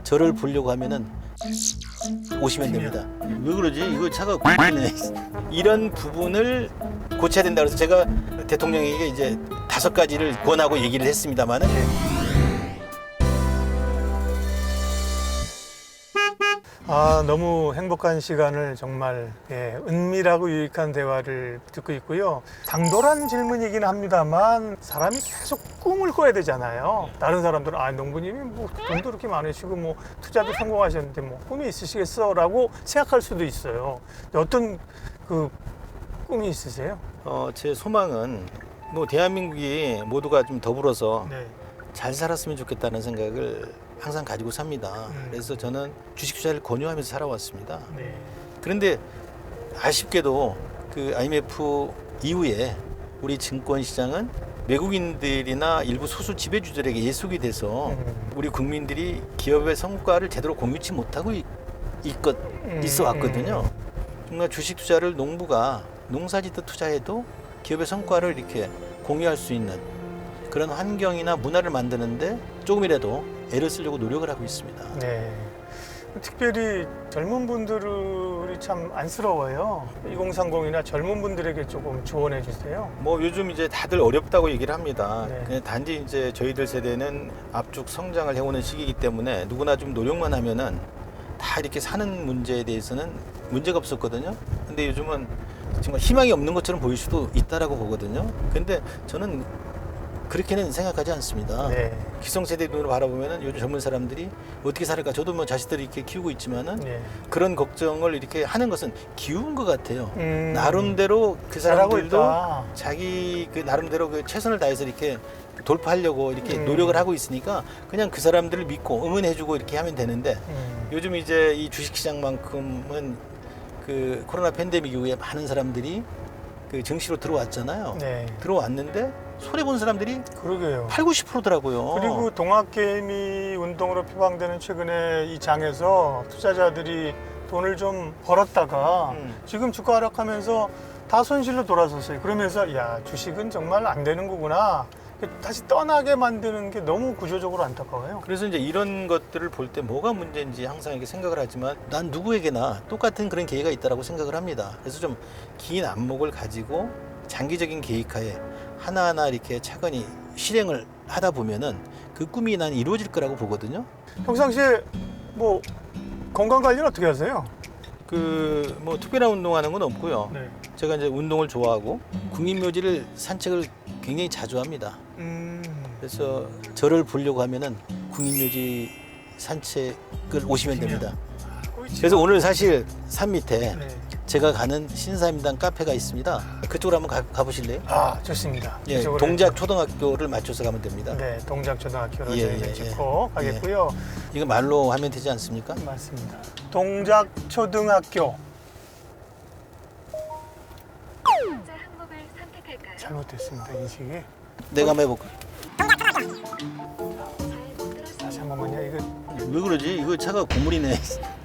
저를 보려고 하면은 오시면 됩니다. 왜 그러지? 이거 차가 네 이런 부분을 고쳐야 된다 그래서 제가 대통령에게 이제 5가지를 권하고 얘기를 했습니다만은 너무 행복한 시간을 정말 은밀하고 유익한 대화를 듣고 있고요. 당돌한 질문이긴 합니다만 사람이 계속 꿈을 꿔야 되잖아요. 다른 사람들은 농부님이 뭐 돈도 그렇게 많으시고 뭐 투자도 성공하셨는데 뭐 꿈이 있으시겠어? 라고 생각할 수도 있어요. 어떤 그 꿈이 있으세요? 제 소망은 뭐 대한민국이 모두가 좀 더불어서 네. 잘 살았으면 좋겠다는 생각을 항상 가지고 삽니다. 그래서 저는 주식 투자를 권유하면서 살아왔습니다. 네. 그런데 아쉽게도 그 IMF 이후에 우리 증권 시장은 외국인들이나 일부 소수 지배주들에게 예속이 돼서 우리 국민들이 기업의 성과를 제대로 공유치 못하고 있어 왔거든요. 정말 주식 투자를 농부가 농사짓듯 투자해도 기업의 성과를 이렇게 공유할 수 있는 그런 환경이나 문화를 만드는데 조금이라도 애를 쓰려고 노력을 하고 있습니다. 네. 특별히 젊은 분들이 참 안쓰러워요. 2030이나 젊은 분들에게 조금 조언해 주세요. 뭐 요즘 이제 다들 어렵다고 얘기를 합니다. 네. 그냥 단지 이제 저희들 세대는 압축 성장을 해오는 시기이기 때문에 누구나 좀 노력만 하면은 다 이렇게 사는 문제에 대해서는 문제가 없었거든요. 근데 요즘은 정말 희망이 없는 것처럼 보일 수도 있다라고 보거든요. 근데 저는 그렇게는 생각하지 않습니다. 네. 기성세대 눈으로 바라보면은 요즘 젊은 사람들이 어떻게 살을까? 저도 뭐 자식들을 이렇게 키우고 있지만은 네. 그런 걱정을 이렇게 하는 것은 기운 것 같아요. 나름대로 그 잘하고 사람들도 있다. 자기 그 나름대로 그 최선을 다해서 이렇게 돌파하려고 이렇게 노력을 하고 있으니까 그냥 그 사람들을 믿고 응원해주고 이렇게 하면 되는데 요즘 이제 이 주식시장만큼은 그 코로나 팬데믹 이후에 많은 사람들이 그 증시로 들어왔잖아요. 네. 들어왔는데 손해 본 사람들이 그러게요. 8, 90%더라고요. 그리고 동학개미 운동으로 표방되는 최근에 이 장에서 투자자들이 돈을 좀 벌었다가 지금 주가 하락하면서 다 손실로 돌아섰어요. 그러면서 야, 주식은 정말 안 되는 거구나. 다시 떠나게 만드는 게 너무 구조적으로 안타까워요. 그래서 이제 이런 것들을 볼 때 뭐가 문제인지 항상 이렇게 생각을 하지만 난 누구에게나 똑같은 그런 계기가 있다라고 생각을 합니다. 그래서 좀 긴 안목을 가지고 장기적인 계획하에 하나하나 이렇게 차근히 실행을 하다 보면은 그 꿈이 난 이루어질 거라고 보거든요. 평상시에 뭐 건강 관리는 어떻게 하세요? 그 뭐 특별한 운동하는 건 없고요. 네. 제가 이제 운동을 좋아하고 국립묘지를 산책을 굉장히 자주 합니다. 그래서 저를 보려고 하면은 국립묘지 산책을 오시면 됩니다. 그래서 오늘 사실 산 밑에 네. 제가 가는 신사임당 카페가 있습니다. 그쪽으로 한번 가보실래요? 좋습니다. 예, 이쪽으로 동작 초등학교를 맞춰서 가면 됩니다. 네, 동작초등학교로 예, 저희는 예, 짚고 예. 가겠고요. 이거 말로 하면 되지 않습니까? 맞습니다. 동작초등학교. 현재 항목을 선택할까요? 잘못됐습니다, 인식이. 내가 한번 해볼까? 잘 못 들었습니다. 다시 한 번만요. 이거 왜 그러지? 이거 차가 고물이네.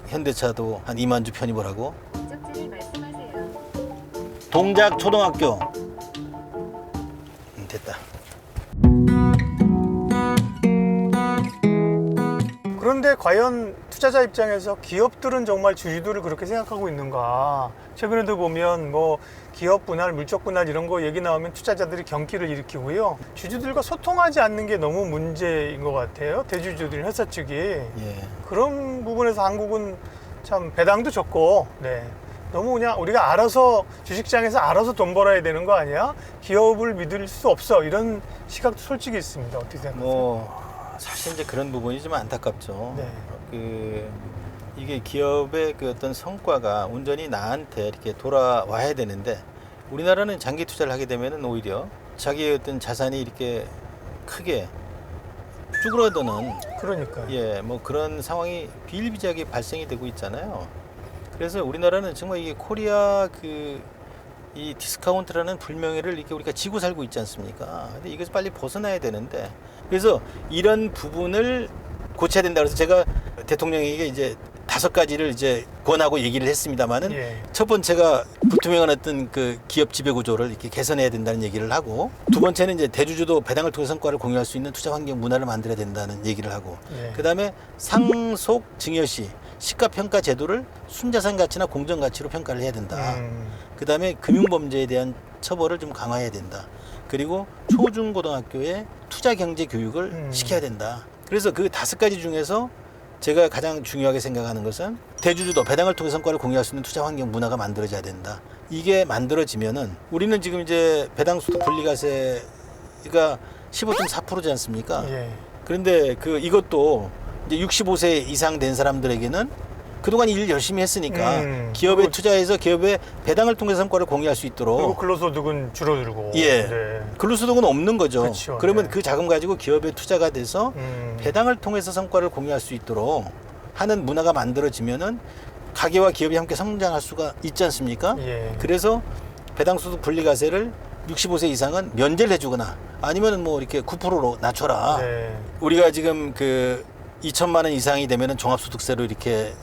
현대차도 한 2만 주 편입을 하고. 목적지를 말씀하세요. 동작 초등학교. 됐다. 그런데 과연 투자자 입장에서 기업들은 정말 주주들을 그렇게 생각하고 있는가? 최근에도 보면 뭐 기업 분할, 물적 분할 이런 거 얘기 나오면 투자자들이 경기를 일으키고요. 주주들과 소통하지 않는 게 너무 문제인 것 같아요. 대주주들, 회사 측이. 예. 그런 부분에서 한국은 참 배당도 적고, 네. 너무 그냥 우리가 알아서 주식시장에서 알아서 돈 벌어야 되는 거 아니야? 기업을 믿을 수 없어. 이런 시각도 솔직히 있습니다. 어떻게 생각하세요? 뭐 사실 이제 그런 부분이 좀 안타깝죠. 네. 이게 기업의 그 어떤 성과가 온전히 나한테 이렇게 돌아와야 되는데 우리나라는 장기 투자를 하게 되면은 오히려 자기의 어떤 자산이 이렇게 크게 쭈그러드는 그러니까요. 예, 뭐 그런 상황이 비일비재하게 발생이 되고 있잖아요. 그래서 우리나라는 정말 이게 코리아 이 디스카운트라는 불명예를 이렇게 우리가 지고 살고 있지 않습니까? 근데 이것을 빨리 벗어나야 되는데 그래서 이런 부분을 고쳐야 된다 그래서 제가 대통령에게 이제 5가지를 이제 권하고 얘기를 했습니다만은 예. 첫 번째가 불투명한 어떤 그 기업 지배 구조를 이렇게 개선해야 된다는 얘기를 하고, 두 번째는 이제 대주주도 배당을 통해 성과를 공유할 수 있는 투자 환경 문화를 만들어야 된다는 얘기를 하고, 예. 그다음에 상속 증여시 시가 평가 제도를 순자산 가치나 공정 가치로 평가를 해야 된다. 그다음에 금융 범죄에 대한 처벌을 좀 강화해야 된다. 그리고 초중고등학교에 투자 경제 교육을 시켜야 된다. 그래서 그 5가지 중에서 제가 가장 중요하게 생각하는 것은 대주주도 배당을 통해 성과를 공유할 수 있는 투자 환경 문화가 만들어져야 된다. 이게 만들어지면은 우리는 지금 이제 배당소득 분리과세가 15.4%지 않습니까? 예. 그런데 이것도 이제 65세 이상 된 사람들에게는 그동안 일 열심히 했으니까 기업에 그리고 투자해서 기업의 배당을 통해 성과를 공유할 수 그리고 있도록. 근로소득은 줄어들고. 예. 네. 근로소득은 없는 거죠. 그렇죠. 그러면 네. 그 자금 가지고 기업에 투자가 돼서 배당을 통해서 성과를 공유할 수 있도록 하는 문화가 만들어지면은 가게와 기업이 함께 성장할 수가 있지 않습니까? 예. 그래서 배당소득 분리과세를 65세 이상은 면제를 해주거나 아니면은 뭐 이렇게 9%로 낮춰라. 네. 우리가 지금 2천만 원 이상이 되면은 종합소득세로 이렇게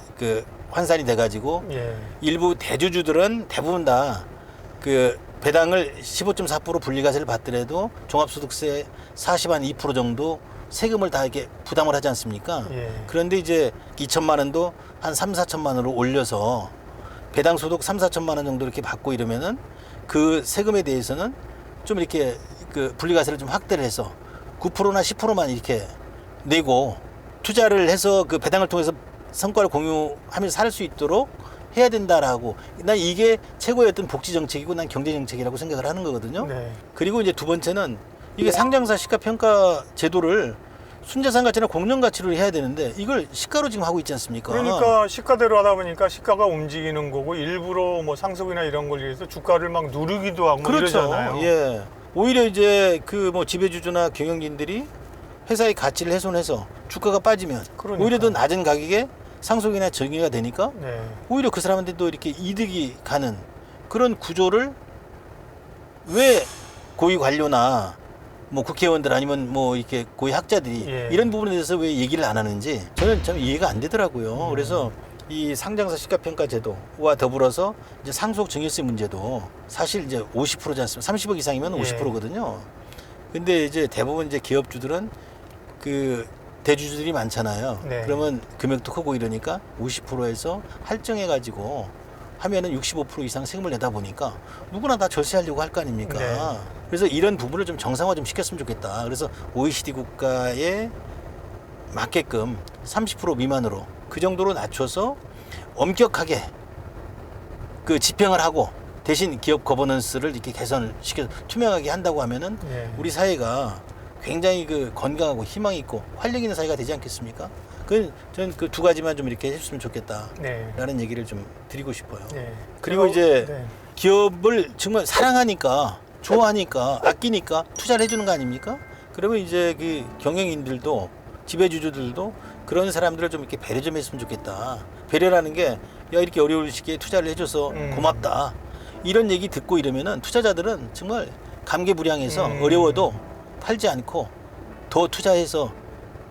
환산이 돼가지고 예. 일부 대주주들은 대부분 다 배당을 15.4% 분리과세를 받더라도 종합소득세 2% 정도 세금을 다 이렇게 부담을 하지 않습니까? 예. 그런데 이제 2천만 원도 한 3, 4천만 원으로 올려서 배당 소득 3, 4천만 원 정도 이렇게 받고 이러면은 그 세금에 대해서는 좀 이렇게 분리과세를 좀 확대를 해서 9%나 10%만 이렇게 내고 투자를 해서 그 배당을 통해서 성과를 공유하면서 살 수 있도록 해야 된다라고. 난 이게 최고의 어떤 복지 정책이고 난 경제 정책이라고 생각을 하는 거거든요. 네. 그리고 이제 두 번째는 이게 상장사 시가 평가 제도를 순자산 가치나 공정 가치로 해야 되는데 이걸 시가로 지금 하고 있지 않습니까? 그러니까 시가대로 하다 보니까 시가가 움직이는 거고 일부러 뭐 상속이나 이런 걸 위해서 주가를 막 누르기도 하고 뭐 그렇죠. 이러잖아요. 예. 오히려 이제 지배주주나 경영진들이 회사의 가치를 훼손해서 주가가 빠지면 그러니까요. 오히려 더 낮은 가격에 상속이나 정의가 되니까 네. 오히려 그 사람한테도 이렇게 이득이 가는 그런 구조를 왜 고위 관료나 뭐 국회의원들 아니면 뭐 이렇게 고위 학자들이 예. 이런 부분에 대해서 왜 얘기를 안 하는지 저는 참 이해가 안 되더라고요. 그래서 이 상장사 시가평가 제도와 더불어서 이제 상속 증여세 문제도 사실 이제 50%지 않습니까? 30억 이상이면 예. 50%거든요. 근데 이제 대부분 이제 기업주들은 대주주들이 많잖아요. 네. 그러면 금액도 크고 이러니까 50%에서 할증해가지고 하면은 65% 이상 세금을 내다 보니까 누구나 다 절세하려고 할 거 아닙니까? 네. 그래서 이런 부분을 좀 정상화 좀 시켰으면 좋겠다. 그래서 OECD 국가에 맞게끔 30% 미만으로 그 정도로 낮춰서 엄격하게 집행을 하고 대신 기업 거버넌스를 이렇게 개선을 시켜 투명하게 한다고 하면은 예. 우리 사회가 굉장히 건강하고 희망 있고 활력 있는 사회가 되지 않겠습니까? 저는 그 두 가지만 좀 이렇게 해줬으면 좋겠다라는 네. 얘기를 좀 드리고 싶어요. 네. 그리고 이제 네. 기업을 정말 사랑하니까 좋아하니까 아끼니까 투자를 해주는 거 아닙니까? 그러면 이제 경영인들도 지배주주들도 그런 사람들을 좀 이렇게 배려 좀 했으면 좋겠다. 배려라는 게 이렇게 어려울 시기에 투자를 해줘서 고맙다. 이런 얘기 듣고 이러면은 투자자들은 정말 감개무량해서 어려워도 팔지 않고 더 투자해서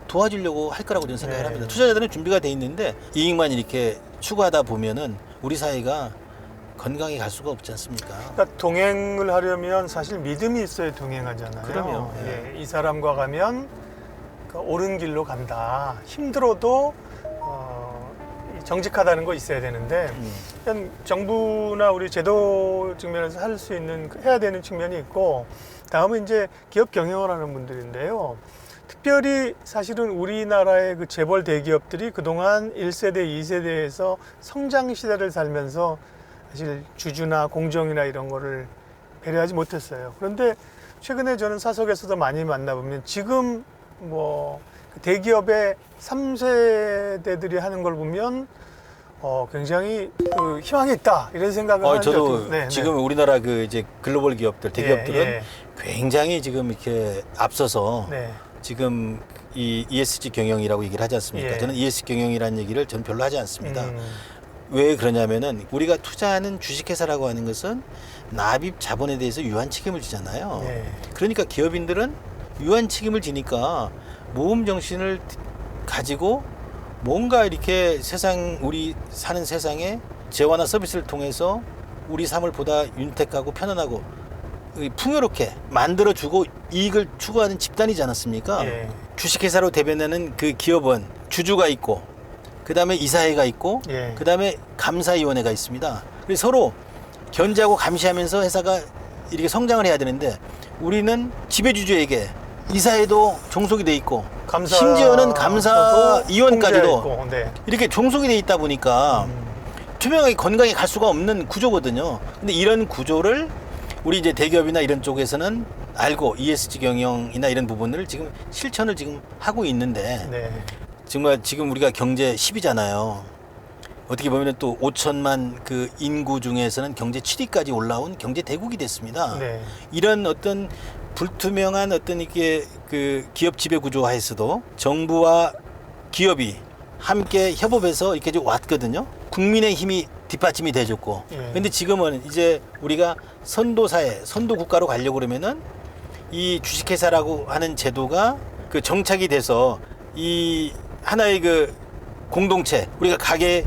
도와주려고 할 거라고 저는 생각을 네. 합니다. 투자자들은 준비가 돼 있는데 이익만 이렇게 추구하다 보면은 우리 사회가 건강히 갈 수가 없지 않습니까? 그러니까 동행을 하려면 사실 믿음이 있어야 동행하잖아요. 그럼요. 예. 이 사람과 가면 옳은 길로 간다. 힘들어도 정직하다는 거 있어야 되는데 일단 정부나 우리 제도 측면에서 할 수 있는 해야 되는 측면이 있고 다음은 이제 기업 경영을 하는 분들인데요. 특별히 사실은 우리나라의 재벌 대기업들이 그동안 1세대, 2세대에서 성장 시대를 살면서 사실 주주나 공정이나 이런 거를 배려하지 못했어요. 그런데 최근에 저는 사석에서도 많이 만나보면 지금 대기업의 3세대들이 하는 걸 보면 굉장히 희망이 있다 이런 생각을 하는 저도 네, 지금 네. 우리나라 이제 글로벌 기업들, 대기업들은 예. 굉장히 지금 이렇게 앞서서 네. 지금 이 ESG 경영이라고 얘기를 하지 않습니까? 예. 저는 ESG 경영이라는 얘기를 전 별로 하지 않습니다. 왜 그러냐면은 우리가 투자하는 주식회사라고 하는 것은 납입 자본에 대해서 유한 책임을 지잖아요. 네. 그러니까 기업인들은 유한 책임을 지니까 모험 정신을 가지고 뭔가 이렇게 우리 사는 세상에 재화나 서비스를 통해서 우리 삶을 보다 윤택하고 편안하고 풍요롭게 만들어주고 이익을 추구하는 집단이지 않았습니까? 예. 주식회사로 대변하는 그 기업은 주주가 있고, 그 다음에 이사회가 있고, 예. 그 다음에 감사위원회가 있습니다. 그래서 서로 견제하고 감시하면서 회사가 이렇게 성장을 해야 되는데, 우리는 지배주주에게 이사회도 종속이 돼 있고, 심지어는 감사위원까지도 네. 이렇게 종속이 돼 있다 보니까 투명하게 건강히 갈 수가 없는 구조거든요. 근데 이런 구조를 우리 이제 대기업이나 이런 쪽에서는 알고 ESG 경영이나 이런 부분을 지금 실천을 지금 하고 있는데, 네. 정말 지금 우리가 경제 10위잖아요. 어떻게 보면 또 5천만 그 인구 중에서는 경제 7위까지 올라온 경제 대국이 됐습니다. 네. 이런 어떤 불투명한 어떤 이게 그 기업 지배 구조하에서도 정부와 기업이 함께 협업해서 이렇게 좀 왔거든요. 국민의 힘이 뒷받침이 돼줬고. 예. 근데 지금은 이제 우리가 선도사회, 선도국가로 가려고 그러면은 이 주식회사라고 하는 제도가 그 정착이 돼서 이 하나의 그 공동체, 우리가 가게,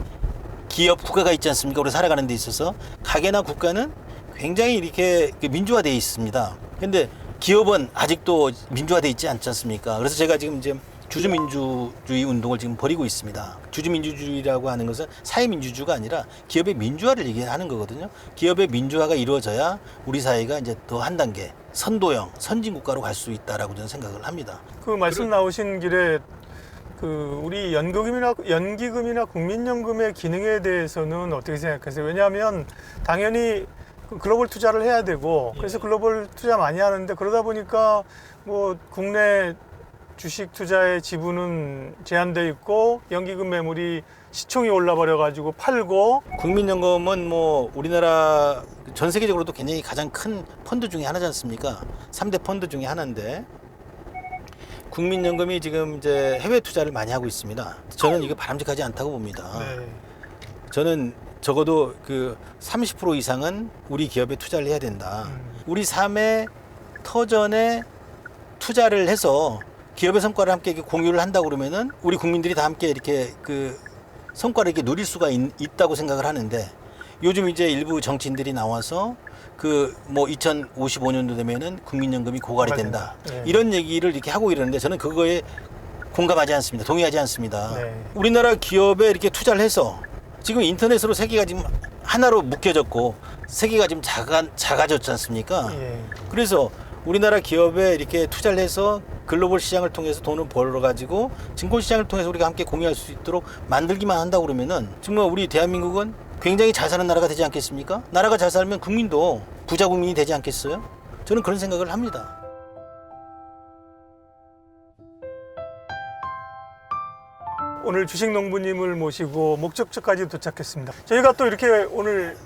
기업, 국가가 있지 않습니까? 우리 살아가는 데 있어서 가게나 국가는 굉장히 이렇게 그 민주화되어 있습니다. 근데 기업은 아직도 민주화되어 있지 않지 않습니까? 그래서 제가 지금 이제 주주민주주의 운동을 지금 벌이고 있습니다. 주주민주주의라고 하는 것은 사회민주주의가 아니라 기업의 민주화를 얘기하는 거거든요. 기업의 민주화가 이루어져야 우리 사회가 이제 더 한 단계 선도형, 선진국가로 갈 수 있다라고 저는 생각을 합니다. 그 말씀 나오신 길에 그 우리 연기금이나 국민연금의 기능에 대해서는 어떻게 생각하세요? 왜냐하면 당연히 글로벌 투자를 해야 되고, 그래서 글로벌 투자 많이 하는데, 그러다 보니까 뭐 국내 주식 투자의 지분은 제한돼 있고, 연기금 매물이 시총이 올라버려 가지고 팔고. 국민연금은 뭐 우리나라 전 세계적으로도 굉장히 가장 큰 펀드 중에 하나지 않습니까? 3대 펀드 중에 하나인데, 국민연금이 지금 이제 해외 투자를 많이 하고 있습니다. 저는 이거 바람직하지 않다고 봅니다. 네. 저는 적어도 그 30% 이상은 우리 기업에 투자를 해야 된다. 우리 삶의 터전에 투자를 해서 기업의 성과를 함께 이렇게 공유를 한다고 그러면은 우리 국민들이 다 함께 이렇게 그 성과를 이렇게 누릴 수가 있다고 생각을 하는데, 요즘 이제 일부 정치인들이 나와서 그 뭐 2055년도 되면은 국민연금이 고갈이 된다. 네. 이런 얘기를 이렇게 하고 이러는데 저는 그거에 공감하지 않습니다. 동의하지 않습니다. 네. 우리나라 기업에 이렇게 투자를 해서 지금 인터넷으로 세계가 지금 하나로 묶여졌고 세계가 지금 작아졌지 않습니까? 예. 그래서 우리나라 기업에 이렇게 투자를 해서 글로벌 시장을 통해서 돈을 벌어가지고 증권시장을 통해서 우리가 함께 공유할 수 있도록 만들기만 한다고 그러면은 정말 우리 대한민국은 굉장히 잘 사는 나라가 되지 않겠습니까? 나라가 잘 살면 국민도 부자 국민이 되지 않겠어요? 저는 그런 생각을 합니다. 오늘 주식농부님을 모시고 목적지까지 도착했습니다. 저희가 또 이렇게 오늘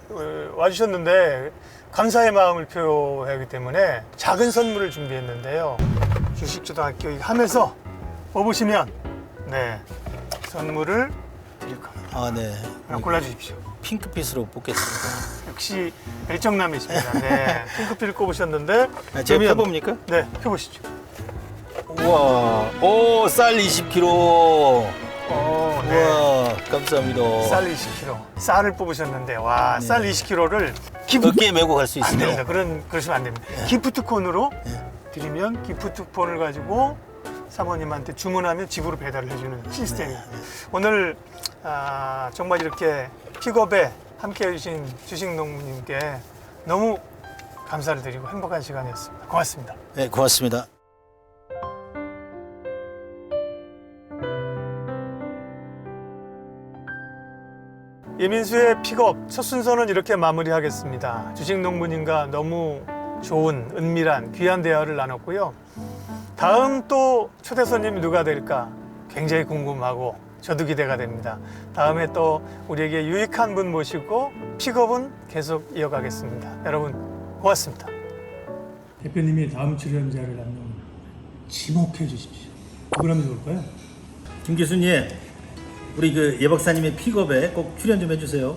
와주셨는데 감사의 마음을 표하기 때문에 작은 선물을 준비했는데요. 주식초등학교 하면서 뽑으시면 네 선물을 드릴 겁니다. 아, 네. 하나 골라주십시오. 핑크빛으로 뽑겠습니다. 역시 열정남이십니다. 네, 핑크필 꼽으셨는데 아, 제가 펴봅니까? 네, 펴보시죠. 우와, 오, 쌀 20kg. 네. 우와, 감사합니다. 쌀 20kg. 쌀을 뽑으셨는데 와, 쌀 20kg를 어깨에 메고 갈 수 안 됩니다. 있습니다. 그러시면 안 됩니다. 기프트콘으로 드리면 기프트콘을 가지고 사모님한테 주문하면 집으로 배달을 해주는 시스템입니다. 오늘 정말 이렇게 픽업에 함께 해주신 주식농부님께 너무 감사를 드리고 행복한 시간이었습니다. 고맙습니다. 네, 고맙습니다. 예민수의 픽업 첫 순서는 이렇게 마무리하겠습니다. 주식농부님과 너무 좋은 은밀한 귀한 대화를 나눴고요. 다음 또 초대 손님이 누가 될까 굉장히 궁금하고 저도 기대가 됩니다. 다음에 또 우리에게 유익한 분 모시고 픽업은 계속 이어가겠습니다. 여러분 고맙습니다. 대표님이 다음 출연자를 한번 지목해 주십시오. 누구라면 좋을까요? 김 교수님, 우리 그 예 박사님의 픽업에 꼭 출연 좀 해주세요.